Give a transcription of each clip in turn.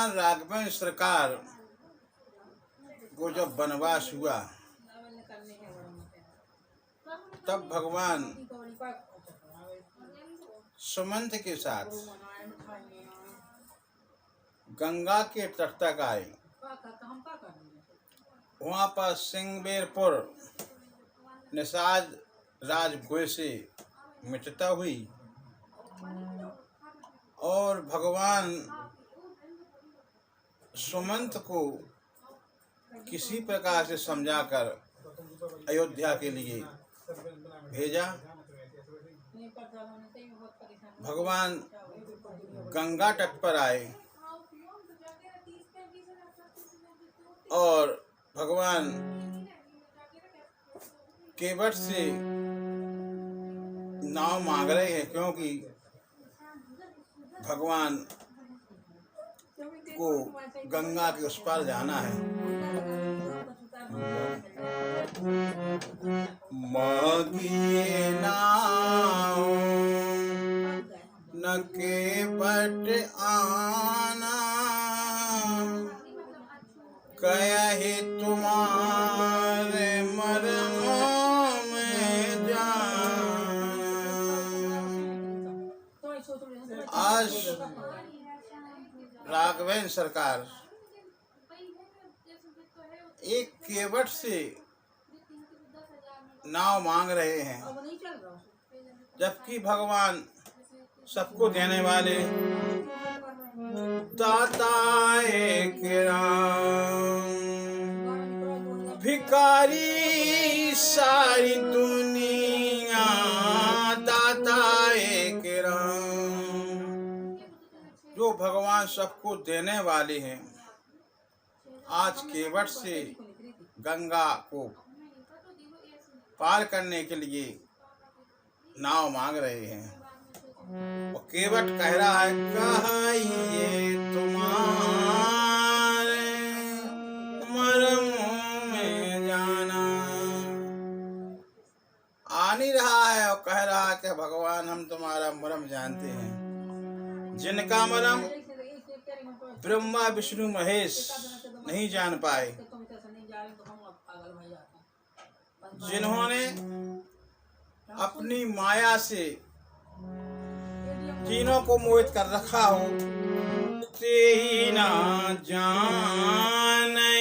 भगवान राघवेंद्र सरकार को जब वनवास हुआ तब भगवान सुमंत के साथ गंगा के तट तक आए। वहाँ पर सिंगबेरपुर निषाद राजगुह से मित्रता हुई और भगवान सुमंत को किसी प्रकार से समझाकर अयोध्या के लिए भेजा। भगवान गंगा तट पर आए और भगवान केवट से नाव मांग रहे हैं, क्योंकि भगवान को गंगा के उस पार जाना है। मांगिए नाव न केवट आना, कहे तुम्हारे मरमों में जाना। आज राघवेंद्र सरकार एक केवट से नाव मांग रहे हैं, जबकि भगवान सबको देने वाले दाता एक राम, भिखारी सारी दुनिया दाता एक राम। जो भगवान सबको देने वाले हैं, आज केवट से गंगा को पार करने के लिए नाव मांग रहे हैं। और केवट कह रहा है, कहिए तुम्हारे मरमों में जाना। आ नहीं रहा है और कह रहा है कि भगवान हम तुम्हारा मरम जानते हैं। जिनका मरम ब्रह्मा विष्णु महेश नहीं जान पाए, जिन्होंने अपनी माया से तीनों को मोहित कर रखा हो, ते ही ना जाने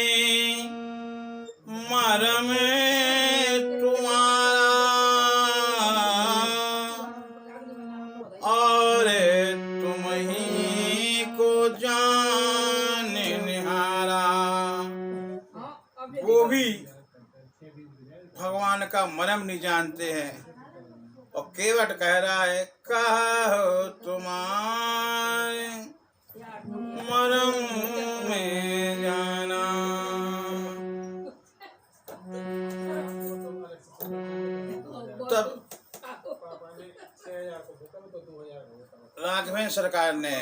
मरम तुम्हारा, और तुम ही को जाने निहारा। वो भी भगवान का मरम नहीं जानते हैं। और केवट कह रहा है, कहो तुम्हारे मरम में जाना। तब राघवेंद्र सरकार ने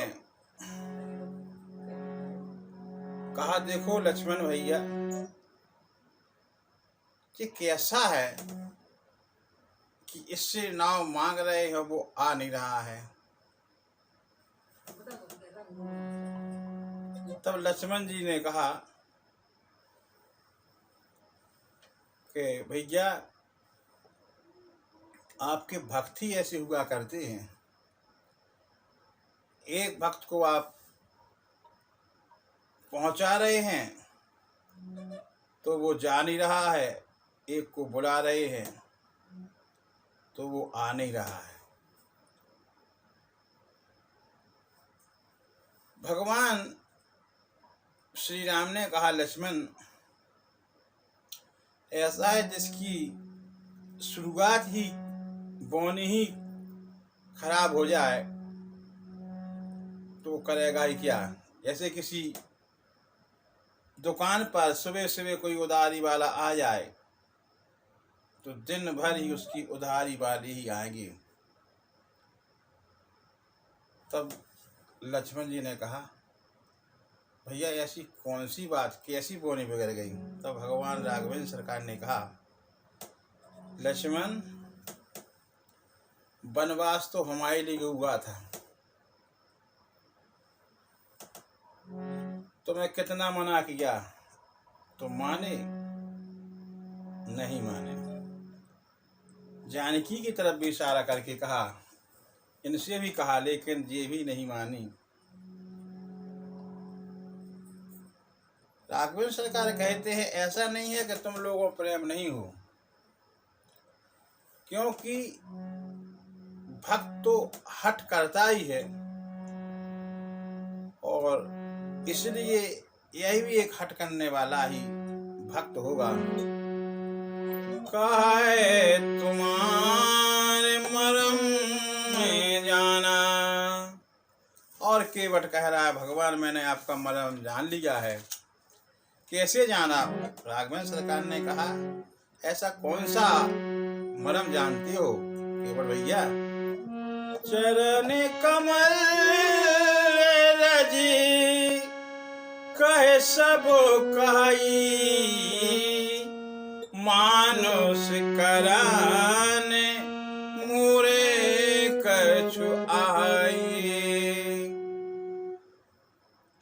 कहा, देखो लक्ष्मण भैया, ये कैसा है कि इससे नाव मांग रहे हो, वो आ नहीं रहा है। तब लक्ष्मण जी ने कहा कि भैया, आपके भक्त ही ऐसे हुआ करते हैं। एक भक्त को आप पहुंचा रहे हैं तो वो जा नहीं रहा है, एक को बुला रहे हैं तो वो आ नहीं रहा है। भगवान श्री राम ने कहा, लक्ष्मण, ऐसा है जिसकी शुरुआत ही बोनी ही खराब हो जाए तो करेगा ही क्या। जैसे किसी दुकान पर सुबह सुबह कोई उधारी वाला आ जाए तो दिन भर ही उसकी उधारी वाली ही आएंगे। तब लक्ष्मण जी ने कहा, भैया ऐसी कौन सी बात, कैसी बोनी बिगड़ गई। तब भगवान राघवेंद्र सरकार ने कहा, लक्ष्मण, वनवास तो हमारे लिए हुआ था, तुम्हें कितना मना किया तो माने नहीं माने। जानकी की तरफ भी इशारा करके कहा, इनसे भी कहा, लेकिन ये भी नहीं मानी। राघवेंद्र सरकार कहते हैं ऐसा नहीं है कि तुम लोगों प्रेम नहीं हो, क्योंकि भक्त तो हट करता ही है, और इसलिए यही भी एक हट करने वाला ही भक्त होगा। काहे तुम्हारे मरम में जाना, और केवट कह रहा है भगवान मैंने आपका मरम जान लिया है। कैसे जाना? राघवेंद्र सरकार ने कहा ऐसा कौन सा मरम जानते हो केवट भैया? चरण कमल रजी कहे सब कही, मानुष करान मुरे कछु आई।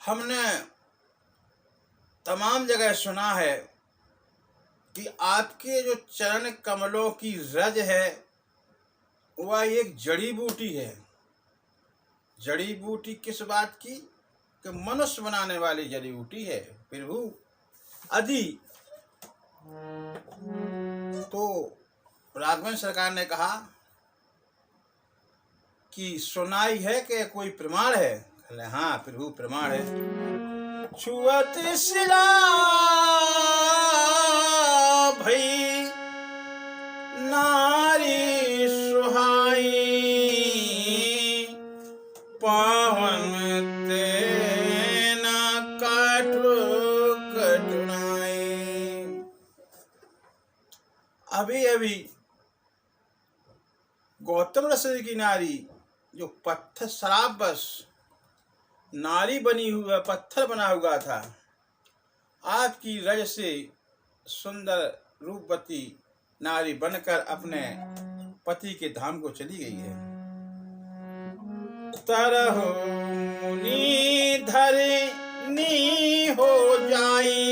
हमने तमाम जगह सुना है कि आपके जो चरण कमलों की रज है वह एक जड़ी बूटी है। जड़ी बूटी किस बात की? कि मनुष्य बनाने वाली जड़ी बूटी है प्रभु। यदि तो राघवेंद्र सरकार ने कहा कि सुनाई है कि कोई प्रमाण है? हाँ प्रभु प्रमाण है। छुअत शिला भई नारी सुहाई, पावन तेना काटो कटुनाई। अभी अभी गौतम ऋषि की नारी जो पत्थर शराब बस नारी बनी हुआ पत्थर बना हुआ था, आपकी रज से सुंदर रूपवती नारी बनकर अपने पति के धाम को चली गई है। तरह मुनि धरनी हो जाई,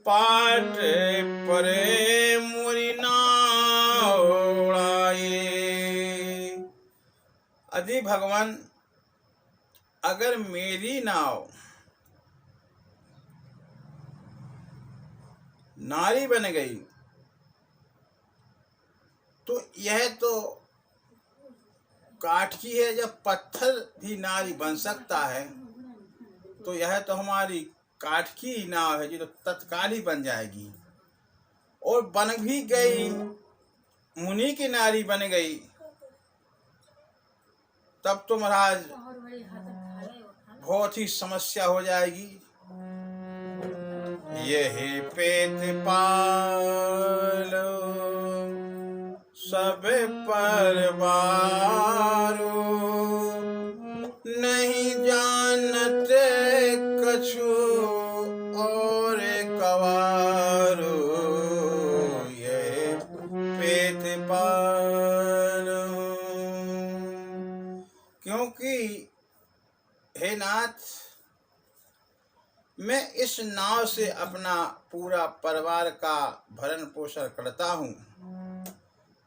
पाट परे मुरि नाव उड़ाए। यदि भगवान अगर मेरी नाव नारी बन गई तो यह तो काठ की है, जब पत्थर भी नारी बन सकता है तो यह तो हमारी काठ की नाव है जो तो तत्काल ही बन जाएगी। और बन भी गई, मुनि की नारी बन गई, तब तो महाराज बहुत ही समस्या हो जाएगी। यही पेट पालो सब परवारो, नहीं जानते कछु और कवारो। ये पेट पालो, क्योंकि हे नाथ मैं इस नाव से अपना पूरा परिवार का भरण पोषण करता हूँ,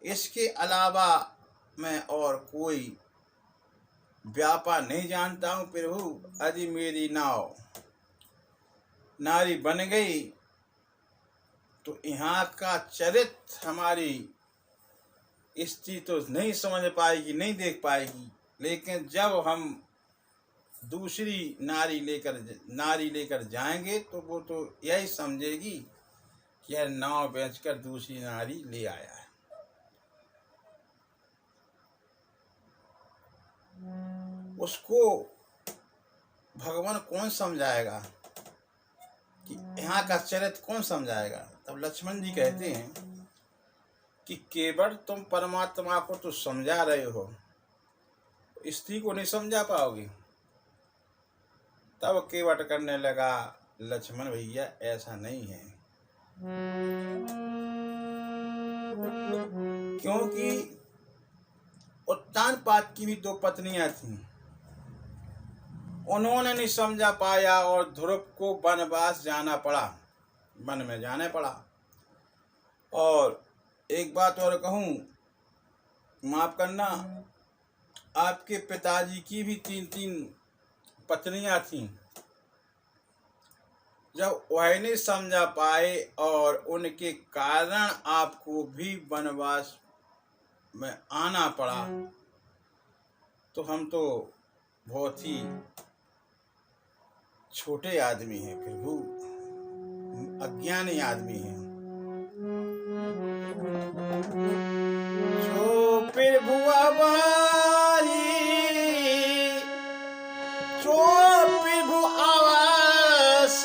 इसके अलावा मैं और कोई व्यापार नहीं जानता हूँ प्रभु। यदि मेरी नाव नारी बन गई तो यहाँ का चरित्र हमारी स्त्री तो नहीं समझ पाएगी, नहीं देख पाएगी, लेकिन जब हम दूसरी नारी लेकर जाएंगे तो वो तो यही समझेगी कि यह नाव बेचकर दूसरी नारी ले आया है। उसको भगवान कौन समझाएगा कि यहाँ का चरित्र कौन समझाएगा? तब लक्ष्मण जी कहते हैं कि केवल तुम परमात्मा को तो समझा रहे हो, स्त्री को नहीं समझा पाओगे। तब केवट करने लगा, लक्ष्मण भैया ऐसा नहीं है, क्योंकि उत्तानपाद की भी दो पत्नियां थीं उन्होंने नहीं समझा पाया और ध्रुव को वनवास जाना पड़ा, वन में जाने पड़ा। और एक बात और कहूँ, माफ करना, आपके पिताजी की भी 3-3 पत्नियां थीं। जब वह नहीं समझा पाए और उनके कारण आपको भी वनवास में आना पड़ा, तो हम तो बहुत ही छोटे आदमी हैं प्रभु, अज्ञानी आदमी हैं। जो प्रभु आवारी, जो प्रभु आवास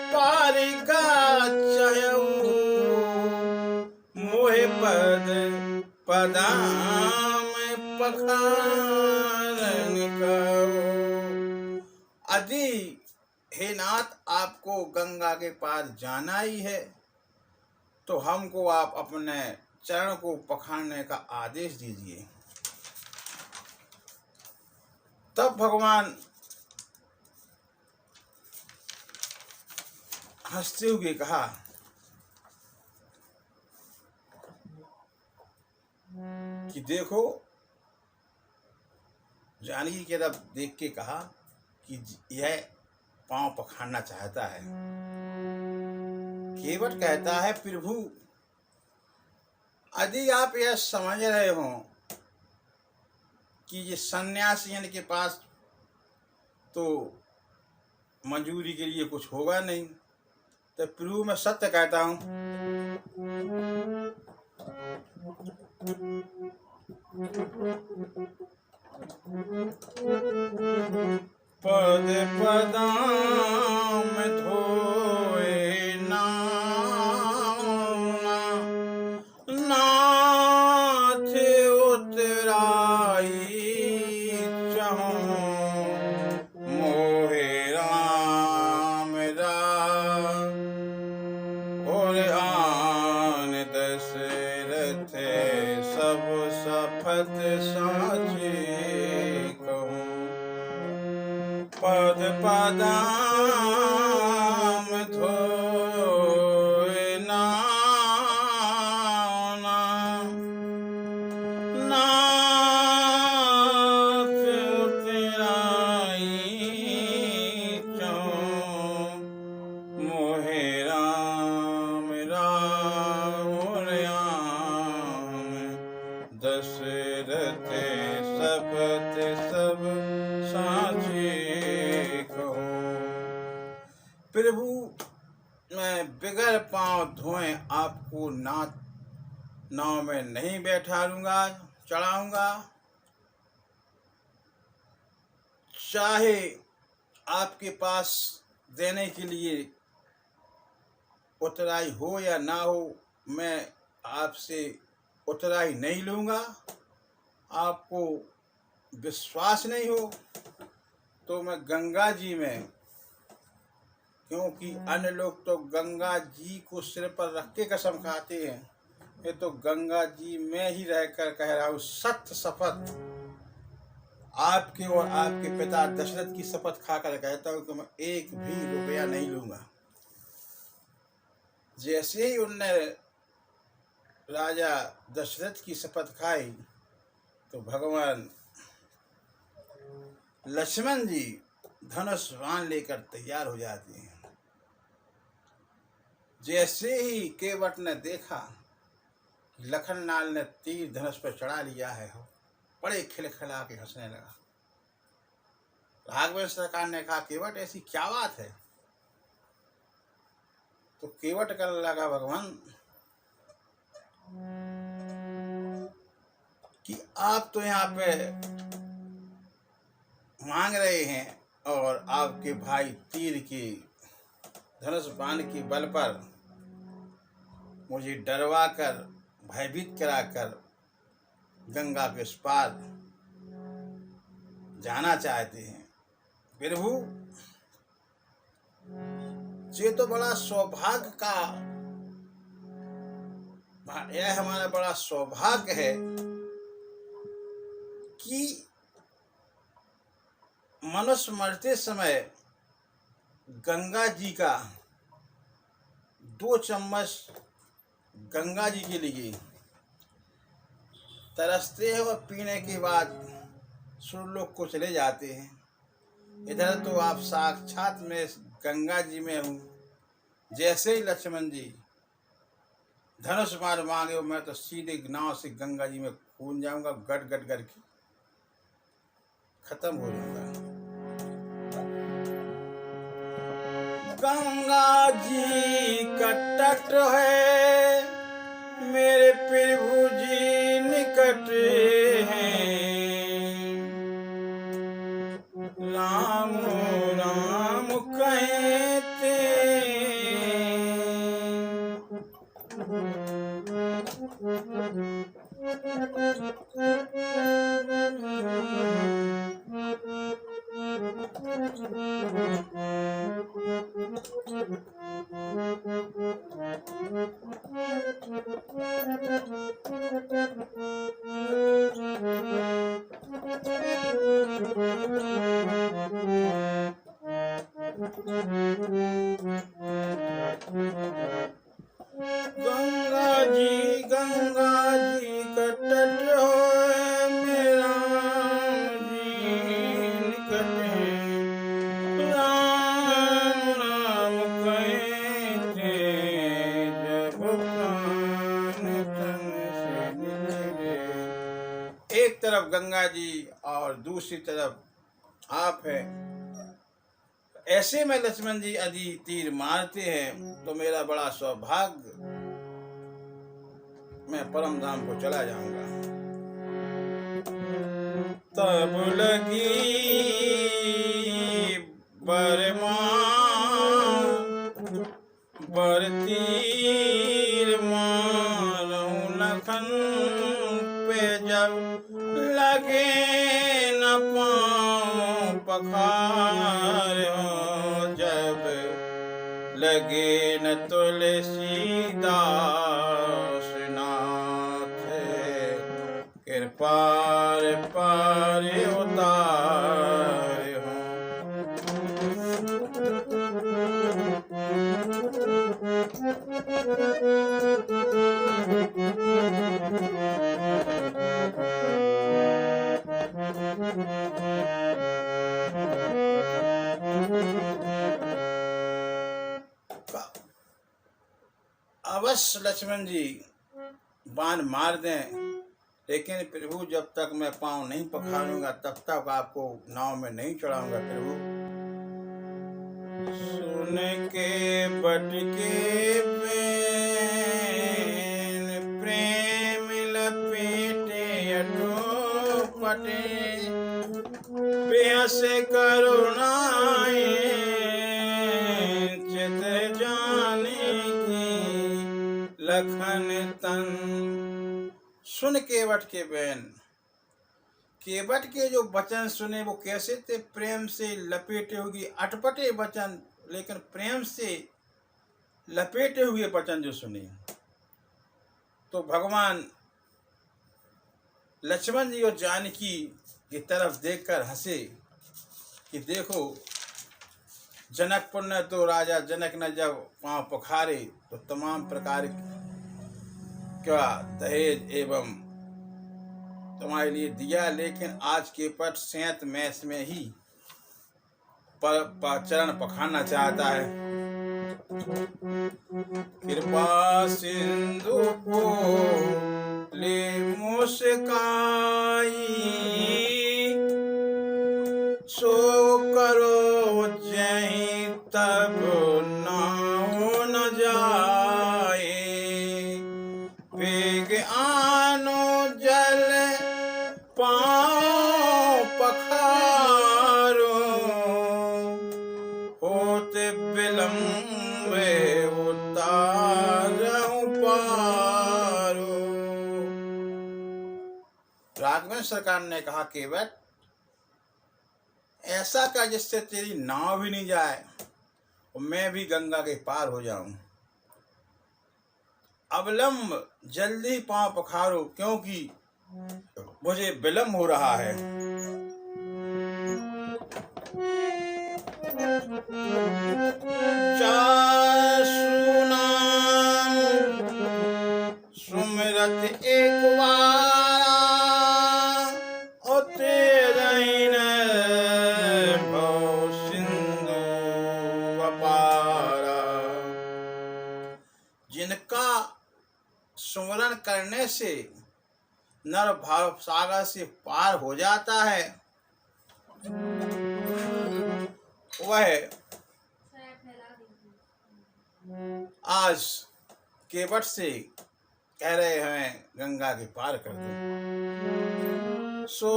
पारी गाचयऊ, मोहे पद पदाम पखारन करो। यदि हे नाथ आपको गंगा के पार जाना ही है, तो हमको आप अपने चरण को पखारने का आदेश दीजिए। तब भगवान हंसते हुए कहा कि देखो, जानकी की तरफ देख के कहा कि यह पांव पखारना चाहता है। केवट कहता है, प्रभु यदि आप यह समझ रहे हो कि ये सन्यासी के पास तो मंजूरी के लिए कुछ होगा नहीं, तो प्रभु मैं सत्य कहता हूँ, पद पदाम धोए नाथ उतराई चहूँ, मोहे राम राम और आन दशरथ सब सफत साचे कहूँ। पद पदाम धोए नाथ उतराई चहूँ, मोहे राम राम दशरथ सपत सब साचे कहो। प्रभु मैं बिगर पांव धोए आपको नाव में नहीं बैठाऊंगा, चढ़ाऊंगा। चाहे आपके पास देने के लिए उतराई हो या ना हो, मैं आपसे उतराई नहीं लूँगा। आपको विश्वास नहीं हो तो मैं गंगा जी में, क्योंकि अन्य लोग तो गंगा जी को सिर पर रख के कसम खाते हैं, ये तो गंगा जी में ही रहकर कह रहा हूँ, सत्य शपथ आपके और आपके पिता दशरथ की शपथ खाकर कहता हूँ कि मैं एक भी रुपया नहीं लूँगा। जैसे ही उनने राजा दशरथ की शपथ खाई तो भगवान लक्ष्मण जी धनुष बाण लेकर तैयार हो जाते हैं। जैसे ही केवट ने देखा लखनलाल ने तीर धनुष पर चढ़ा लिया है, बड़े खिलखिला के हंसने लगा। राघवेंद्र सरकार ने कहा, केवट ऐसी क्या बात है? तो केवट करने लगा, भगवान कि आप तो यहाँ पे मांग रहे हैं और आपके भाई तीर की धनुष बाण के बल पर मुझे डरवा कर, भयभीत कराकर गंगा के उस पार जाना चाहते हैं। प्रभु ये तो बड़ा सौभाग्य का, यह हमारा बड़ा सौभाग्य है कि मनुष्य मरते समय गंगा जी का 2 चम्मच गंगा जी के लिए तरसते हैं और पीने के बाद सुरलोक को चले जाते हैं। इधर तो आप साक्षात में गंगा जी में हूँ। जैसे ही लक्ष्मण जी धनुष बाण मांगे, मैं तो सीधे नाव से गंगा जी में कूद जाऊंगा, गट गट करके खत्म हो जाऊंगा। गंगा जी का तट है, मेरे प्रभु जी निकट हैं। राम राम कहते गंगा जी का तट है, मेरा जी निकट है। राम राम कहते जब प्राण तन से निकले। एक तरफ गंगा जी और दूसरी तरफ आप है। ऐसे में लक्ष्मण जी यदि तीर मारते हैं तो मेरा बड़ा सौभाग्य, मैं परम धाम को चला जाऊंगा। तब लगी बर तीर मारूं लखन पे, जब लगे न पाऊं पखार, जब लगे न तुलसीदास नाथ, कृपार पार उतार हो। अवश्य लक्ष्मण जी बाण मार दें, लेकिन प्रभु जब तक मैं पांव नहीं पखारूंगा तब तक आपको नाव में नहीं चढ़ाऊंगा। प्रभु सुन के बटके प्रेम लपेटे अटोपटे, बेहस करुणाए चित जाने की लखन तन। सुन केवट के बहन, केवट के जो वचन सुने वो कैसे थे? प्रेम से लपेटे हुए, अटपटे वचन लेकिन प्रेम से लपेटे हुए वचन जो सुने। तो भगवान लक्ष्मण जी और जानकी की तरफ देखकर हंसे कि देखो, जनकपुर ने तो राजा जनक ने जब पांव पखारे तो तमाम प्रकार क्या दहेज एवं तुम्हारे लिए दिया, लेकिन आज के पट सेंत मैस में ही चरण पखाना चाहता है। कृपा सिंधु को ले मुस्काई, सो करो जहीं तब नाव न जाए, वेग आनो जल पाँव पखारो, होते विलम्ब उतारहु पारो। राघवेंद्र सरकार ने कहा, केवट ऐसा का जिससे तेरी नाव भी नहीं जाए और मैं भी गंगा के पार हो जाऊं। अविलंब जल्दी पांव पखारो, क्योंकि मुझे विलंब हो रहा है। जासु नाम सुमिरत एक बार और तेरहिन भव सिंधु अपारा। जिनका सुमरण करने से नर भाव सागर से पार हो जाता है, वह आज केवट से कह रहे हैं गंगा के पार कर दो। सो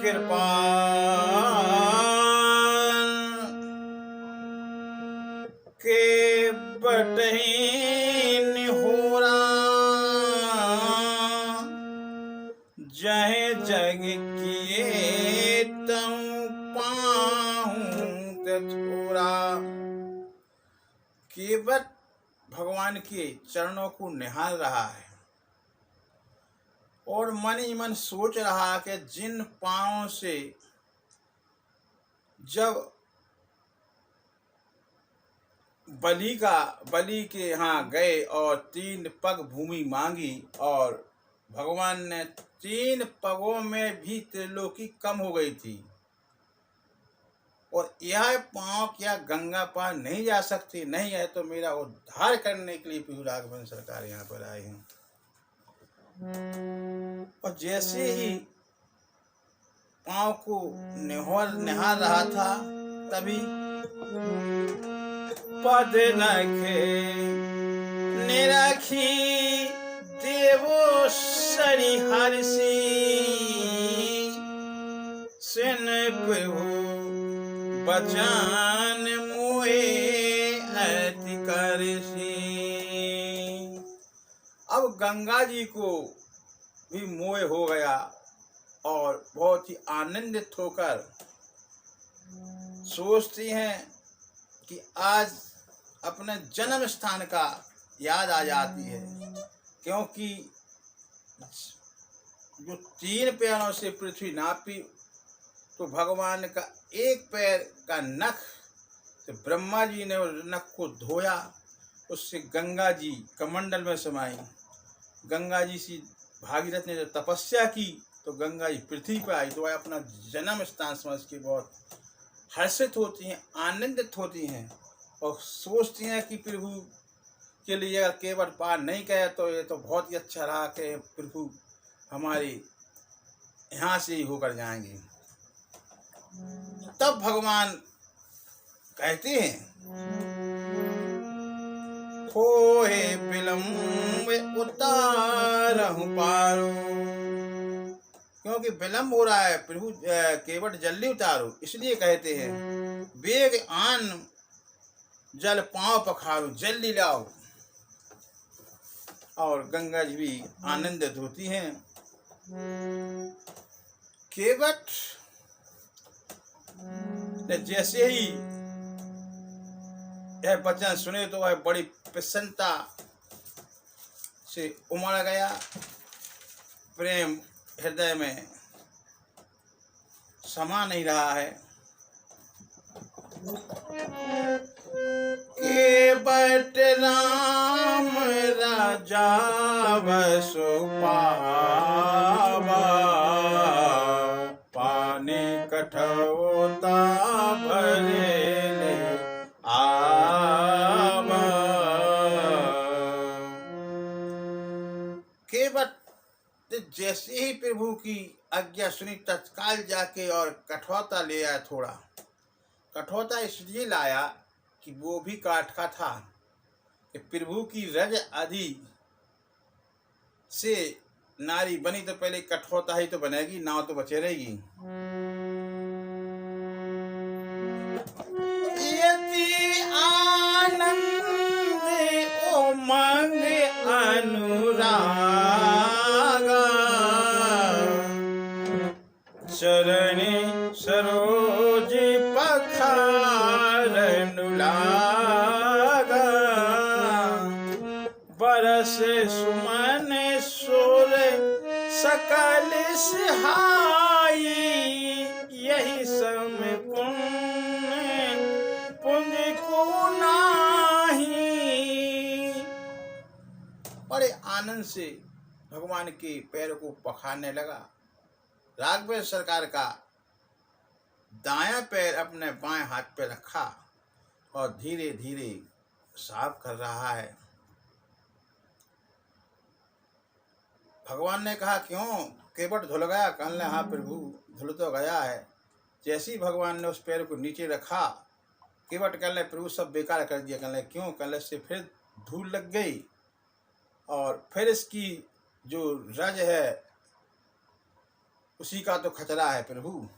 कृपाल केवट ही निहोरा, जहे जग किए तम पाहूं तथोरा। केवट भगवान के चरणों को निहार रहा है और मन ही मन सोच रहा कि जिन पांवों से जब बलि के यहाँ गए और 3 पग भूमि मांगी और भगवान ने 3 पगों में भी त्रिलोकी कम हो गई थी, और यह पांव क्या गंगा पार नहीं जा सकती? नहीं है तो मेरा उद्धार करने के लिए प्रभु राघवन सरकार यहाँ पर आए हैं। और जैसे ही पांव को निहार रहा था, तभी पद नखे निरखी देवो सरिहर्षि, सिन प्रभु बचन मोहे अति करसी। अब गंगा जी को भी मोह हो गया और बहुत ही आनंदित होकर सोचती हैं कि आज अपने जन्म स्थान का याद आ जाती है, क्योंकि जो 3 पैरों से पृथ्वी नापी तो भगवान का एक पैर का नख, तो ब्रह्मा जी ने उस नख को धोया, उससे गंगा जी कमंडल में समाई। गंगा जी से भागीरथ ने जब तपस्या की तो गंगा जी पृथ्वी पर आई, तो वह अपना जन्म स्थान समझ के बहुत हर्षित होती हैं, आनंदित होती हैं और सोचती हैं कि प्रभु के लिए अगर केवट पार नहीं कहे तो ये तो बहुत ही अच्छा रहा कि प्रभु हमारे यहाँ से ही होकर जाएंगे। तब भगवान कहते हैं, होए विलम्ब उतारहु पारो, क्योंकि विलम्ब हो रहा है प्रभु, केवट जल्दी उतारो, इसलिए कहते हैं वेग आन जल पांव पखारो, जल्दी लाओ। और गंगा जी भी आनंदित होती हैं। केवट ने जैसे ही यह वचन सुने तो वह बड़ी प्रसन्नता से उमड़ गया, प्रेम हृदय में समा नहीं रहा है। केवट राम राजा वसु पावा, पाने कठौता भरेले आवा। केवट जैसे ही प्रभु की आज्ञा सुनी तत्काल जाके और कठौता ले आया। थोड़ा कठौता इसलिए लाया कि वो भी काठ का था कि प्रभु की रज आदि से नारी बनी तो पहले कठौता ही तो बनेगी, नाव तो बचे रहेगी। यति आनंद उमंग अनुरागा, चरण सरोज पखारनु लागा, बरस सुमन सुर सकल सहाई, यही सम पुण्य आनंद से भगवान के पैर को पखारने लगा। राघवेंद्र सरकार का दायां पैर अपने बाएं हाथ पे रखा और धीरे धीरे साफ कर रहा है। भगवान ने कहा, क्यों केवट धुल गया? कहने, हाँ प्रभु, धुल तो गया है। जैसे ही भगवान ने उस पैर को नीचे रखा, केवट कहने, प्रभु सब बेकार कर दिया। कहने, क्यों? कहने, से फिर धूल लग गई और फिर इसकी जो रज है उसी का तो खतरा है प्रभु।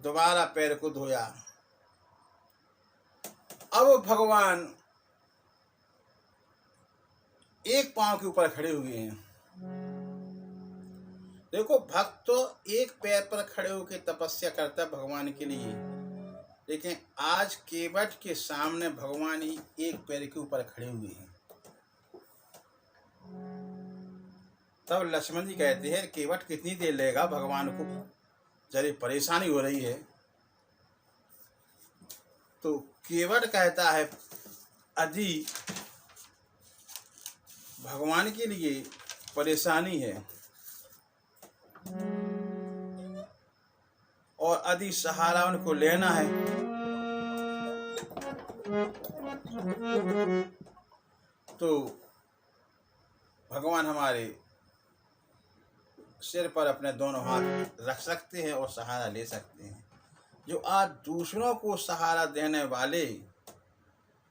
दोबारा पैर को धोया। अब भगवान एक पांव के ऊपर खड़े हुए हैं। देखो, भक्त तो एक पैर पर खड़े होकर तपस्या करता है भगवान के लिए, लेकिन आज केवट के सामने भगवान ही एक पैर के ऊपर खड़े हुए हैं। तब लक्ष्मण जी कहते हैं, केवट कितनी देर लगेगा? भगवान को जरा परेशानी हो रही है। तो केवट कहता है, यदि भगवान के लिए परेशानी है और यदि सहारा उनको लेना है तो भगवान हमारे सिर पर अपने दोनों हाथ रख सकते हैं और सहारा ले सकते हैं। जो आज दूसरों को सहारा देने वाले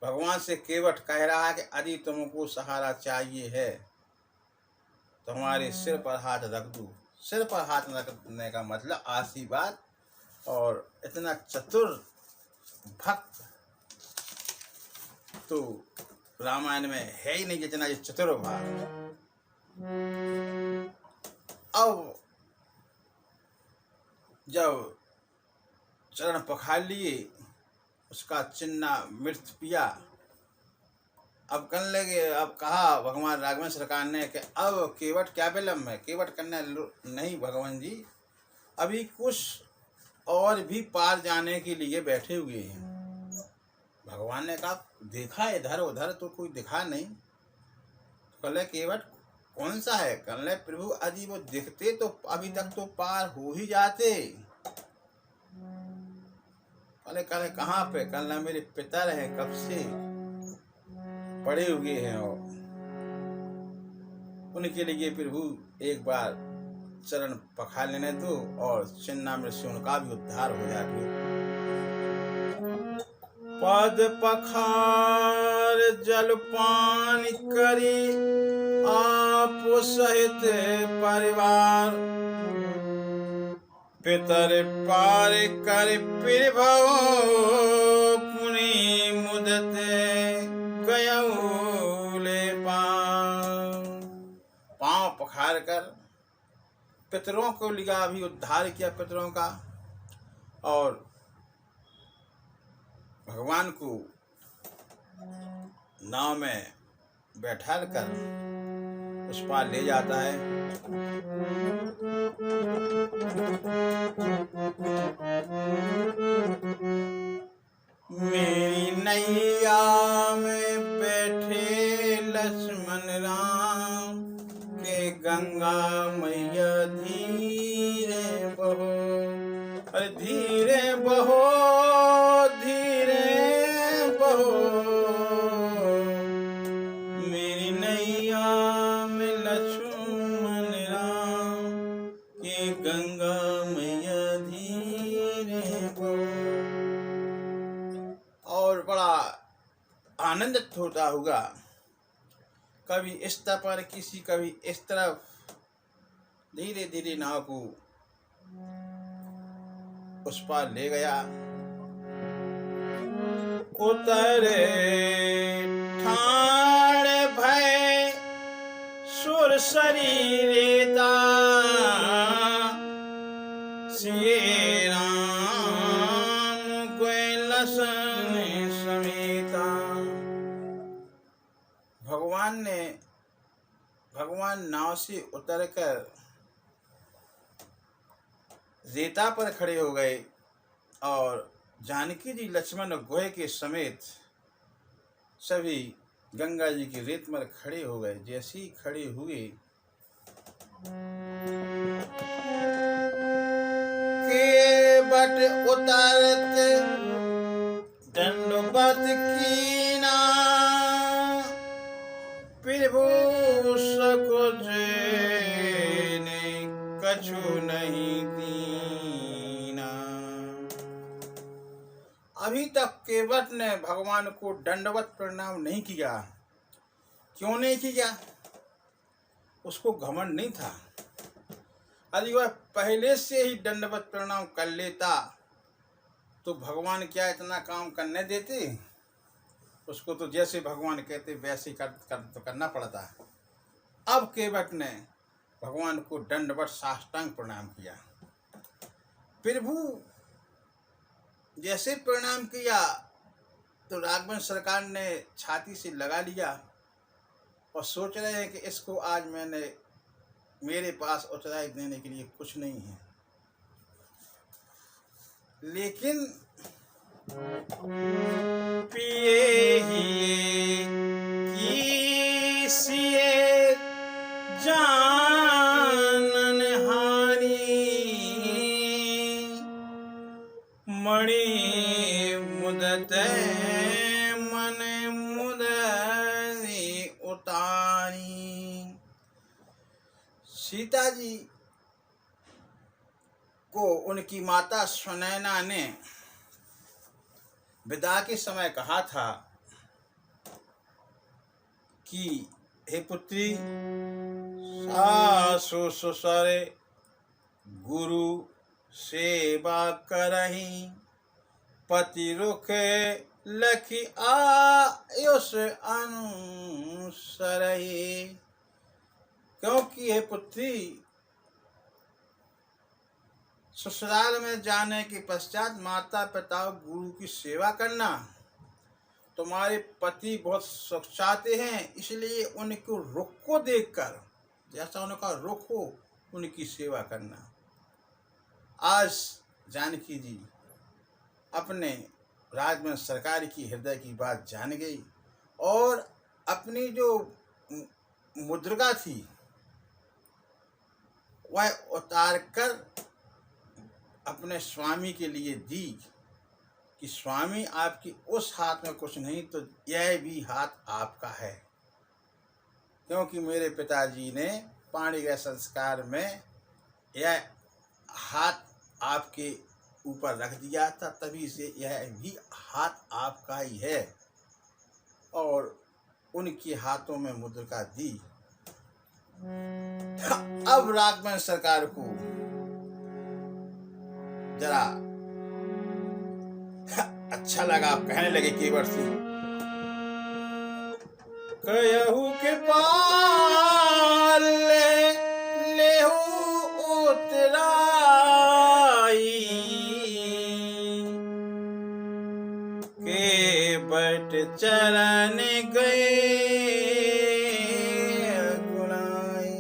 भगवान से केवट कह रहा है कि यदि तुमको सहारा चाहिए है तो हमारे सिर पर हाथ रख दो। सिर पर हाथ रखने का मतलब आशीर्वाद। और इतना चतुर भक्त तो रामायण में है ही नहीं जितना ये चतुर भक्त। अब जब चरण पखार लिए, उसका चिन्ना मृत पिया। अब कहने लगे, अब कहा भगवान राघवेंद्र सरकार ने कि अब केवट क्या विलम्ब है? केवट करने, नहीं भगवान जी, अभी कुछ और भी पार जाने के लिए बैठे हुए हैं। भगवान ने कहा, देखा इधर उधर तो कोई दिखा नहीं। कहले, केवट कौन सा है? कहले, प्रभु यदि वो दिखते तो अभी तक तो पार हो ही जाते। कहले, कहाँ पे? कहले, मेरे पिता रहे कब से पड़े हुए हैं और उनके लिए प्रभु एक बार चरण पखार लेने दो और चिन्नामृत से उनका भी उद्धार हो जाए। पद पखार जलपान करी आप सहित परिवार, पितर पार कर प्रभव पुनि मुदते गयौले पाँव पखार कर पितरों को लिया भी उद्धार किया पितरों का, और भगवान को नाव में बैठाल कर उस पार ले जाता है। मेरी नैया में बैठे लक्ष्मण राम के गंगा मैया धीरे बहो, अरे धीरे बहो धीरे बहो, मेरी नैया में लक्ष्मण राम के गंगा मैया धीरे बहो। और बड़ा आनंदित होता होगा, कभी इस तरफ पर किसी, कभी इस तरफ, धीरे धीरे नाव को उस पार ले गया। उतरे ठाण भय सुर शरीरेता, श्री राम गोय लसन समेता। भगवान नाव से उतरकर रेता पर खड़े हो गए और जानकी जी लक्ष्मण और गोहे के समेत सभी गंगा जी की रेत पर खड़े हो गए। जैसे ही खड़े हुए केवट उतारत दंडवत कीना, प्रभु सकुच ने कछु नहीं दीना। अभी तक केवट ने भगवान को दंडवत प्रणाम नहीं किया। क्यों नहीं किया? उसको घमंड नहीं था। यदि वह पहले से ही दंडवत प्रणाम कर लेता तो भगवान क्या इतना काम करने देते? उसको तो जैसे भगवान कहते वैसे तो करना पड़ता। अब केवट ने भगवान को दंडवत साष्टांग प्रणाम किया। प्रभु जैसे प्रणाम किया तो राघवन सरकार ने छाती से लगा लिया और सोच रहे हैं कि इसको आज मेरे पास उत्तराई देने के लिए कुछ नहीं है। लेकिन पिए ही कीसिए जानन हानि, मणि मुदत मन मुदरी उतारी। सीता जी को उनकी माता सुनैना ने विदा के समय कहा था कि हे पुत्री, सासु ससुर गुरु सेवा करही, पति रुख लखी आयुष अनुसरही। क्योंकि हे पुत्री, ससुराल में जाने के पश्चात माता पिता गुरु की सेवा करना, तुम्हारे पति बहुत सुख चाहते हैं, इसलिए उनको रुख को देखकर जैसा उनका रुख हो उनकी सेवा करना। आज जानकी जी अपने राजवंश सरकार की हृदय की बात जान गई और अपनी जो मुद्रिका थी वह उतार कर अपने स्वामी के लिए दी कि स्वामी, आपकी उस हाथ में कुछ नहीं तो यह भी हाथ आपका है, क्योंकि मेरे पिताजी ने पाणिग्रह संस्कार में यह हाथ आपके ऊपर रख दिया था, तभी से यह भी हाथ आपका ही है। और उनके हाथों में मुद्रिका दी। अब राघवन सरकार को जरा अच्छा लगा, कहने लगे केवट से, कहू के पाल लेहू उतराई, केवट चरण गए गुनाई।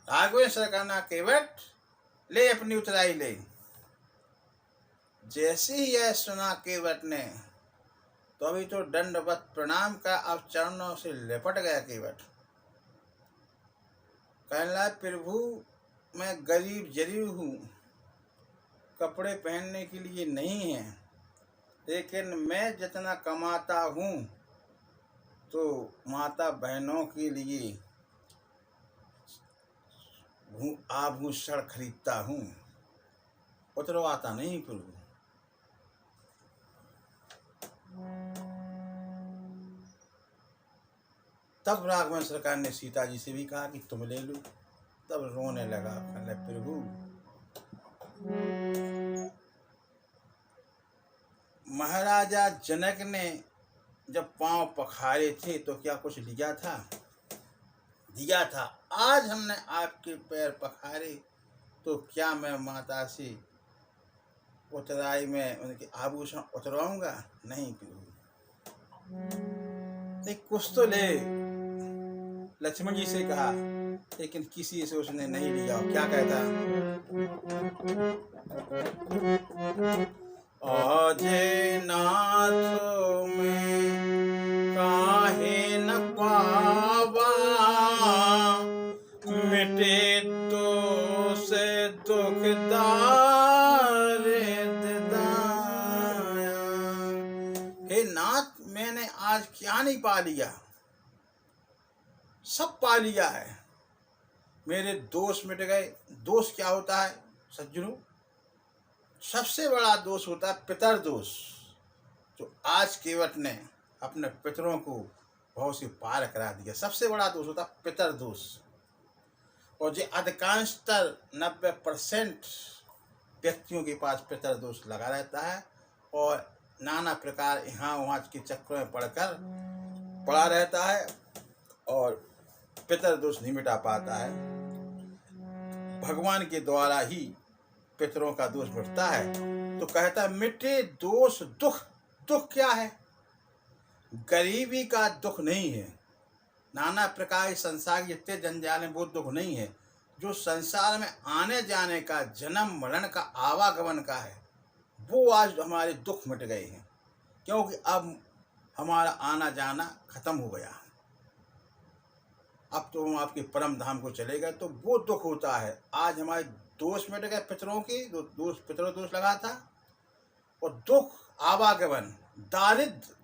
राघवेंद्र सरकार ना केवट ले अपनी उतराई ले। जैसे ही यह सुना केवट ने तो अभी तो दंडवत प्रणाम का अब चरणों से लिपट गया केवट। कहने लगा, प्रभु मैं गरीब जरूर हूँ, कपड़े पहनने के लिए नहीं है, लेकिन मैं जितना कमाता हूँ तो माता बहनों के लिए आभूषण खरीदता हूँ, उतरवाता नहीं प्रभु। तब राघवन सरकार ने सीता जी से भी कहा कि तुम ले लो। तब रोने लगा, कहने प्रभु महाराजा जनक ने जब पांव पखारे थे तो क्या कुछ लिया था? दिया था। आज हमने आपके पैर पखारे तो क्या मैं माता से उतराई में उनके आभूषण उतरवाऊंगा? नहीं प्रभु। नहीं, कुछ तो ले, लक्ष्मण जी से कहा, लेकिन किसी से उसने नहीं लिया। क्या कहता? अजय नाथ में काहे हे नाथ, मैंने आज क्या नहीं पा लिया, सब पा लिया है। मेरे दोष मिट गए। दोष क्या होता है सज्जनों? सबसे बड़ा दोष होता है पितर दोष। जो आज केवट ने अपने पितरों को बहुत से पार करा दिया, सबसे बड़ा दोष होता है पितर दोष। और जो अधिकांशतर 90% व्यक्तियों के पास पितर दोष लगा रहता है और नाना प्रकार यहाँ वहाँ के चक्रों में पड़ा रहता है और पितर दोष नहीं मिटा पाता है। भगवान के द्वारा ही पितरों का दोष मिटता है। तो कहता है मिटे दोष दुख। दुख क्या है? गरीबी का दुख नहीं है, नाना प्रकार के संसार के जितने जंजाल हैं वो दुख नहीं है। जो संसार में आने जाने का, जन्म मरण का, आवागमन का है, वो आज हमारे दुख मिट गए हैं, क्योंकि अब हमारा आना जाना खत्म हो गया। अब तो हम आपके परम धाम को चले गए, तो वो दुख होता है। आज हमारे दोष मिट गए पितरों की, जो पितरों दोष लगा था। और दुख आवागमन, दारिद्र,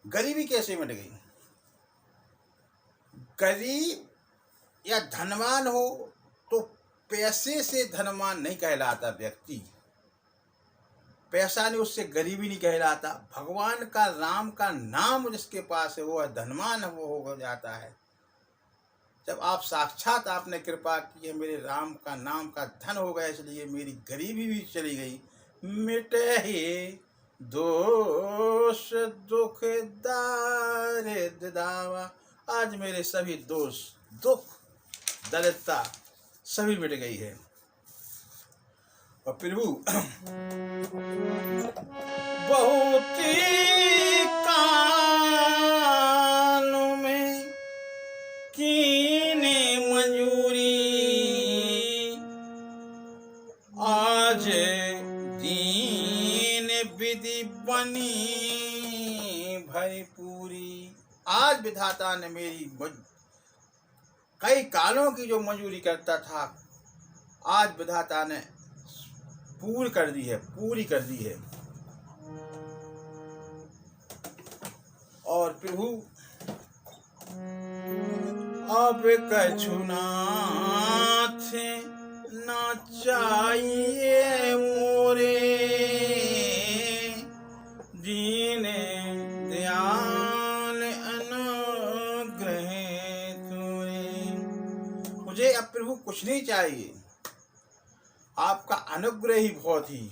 गरीबी कैसे मिट गई? गरीब या धनवान हो तो पैसे से धनवान नहीं कहलाता व्यक्ति, पैसा नहीं उससे गरीबी नहीं कहलाता। भगवान का, राम का नाम जिसके पास है वो है धनवान, वो हो जाता है। जब आप साक्षात आपने कृपा की है, मेरे राम का नाम का धन हो गया, इसलिए मेरी गरीबी भी चली गई। मिटे ही दोष दुख दारिद्र दावा। आज मेरे सभी दोष, दुख, दरिद्रता सभी मिट गई है। और प्रभु बहुत कालों में कीने मंजूरी, आज दीन विधि बनी भरी पूरी। आज विधाता ने मेरी कई कालों की जो मंजूरी करता था, आज विधाता ने पूरी कर दी है। और प्रभु अब कछु नाथ ना चाहिए मोरे, दीने दयाल अनुग्रह तोरे। मुझे अब प्रभु कुछ नहीं चाहिए, आपका अनुग्रह ही बहुत ही।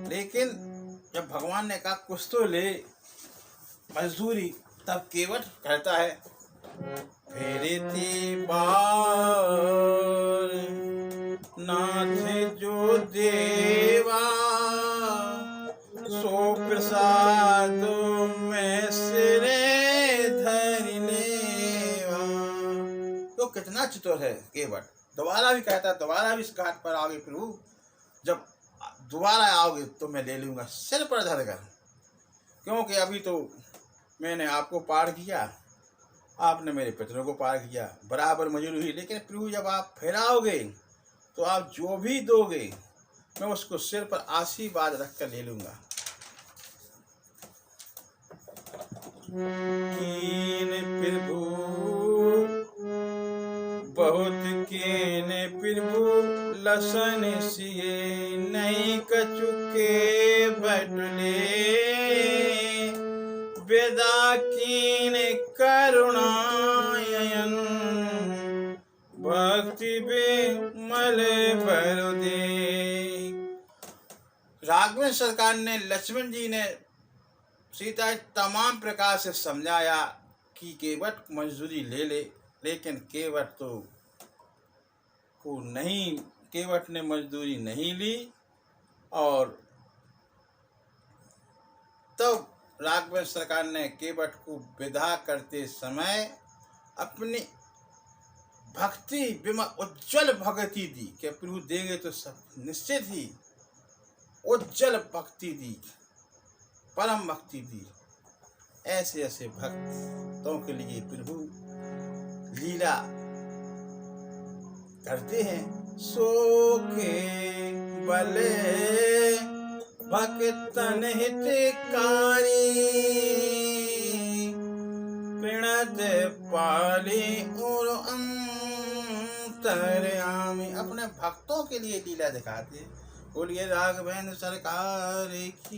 लेकिन जब भगवान ने कहा कुछ तो ले मजदूरी, तब केवट कहता है फेरती बार नाथ जो देवा, सो प्रसाद में सिरे धरि लेवा। तो कितना चतुर है केवट। दोबारा भी कहता है, दोबारा भी इस घाट पर आओगे प्रभु, जब दोबारा आओगे तो मैं ले लूँगा सिर पर धर कर, क्योंकि अभी तो मैंने आपको पार किया, आपने मेरे पितरों को पार किया, बराबर मजूरी हुई। लेकिन प्रभु जब आप फिर आओगे तो आप जो भी दोगे मैं उसको सिर पर आशीर्वाद रख कर ले लूँगा। कीन प्रभु बहुत कीने प्रभु लसन सिए, नहीं कचुके बटले, वेदा कीन करुणायन, भक्ति बे मल भर दे। राघवेंद्र सरकार ने, लक्ष्मण जी ने सीता तमाम प्रकार से समझाया कि केवट मजदूरी ले ले, लेकिन केवट ने मजदूरी नहीं ली। और तब राघवेंद्र सरकार ने केवट को विदा करते समय अपनी भक्ति, उज्जवल भक्ति दी कि प्रभु देंगे तो सब निश्चित ही, उज्जवल भक्ति दी, परम भक्ति दी। ऐसे ऐसे भक्तों के लिए प्रभु लीला करते हैं। सो के बले भक्तन हितकारी प्रणत पाले और अंतर्यामी। अपने भक्तों के लिए लीला दिखाते। बोलिए राघवेंद्र सरकार की।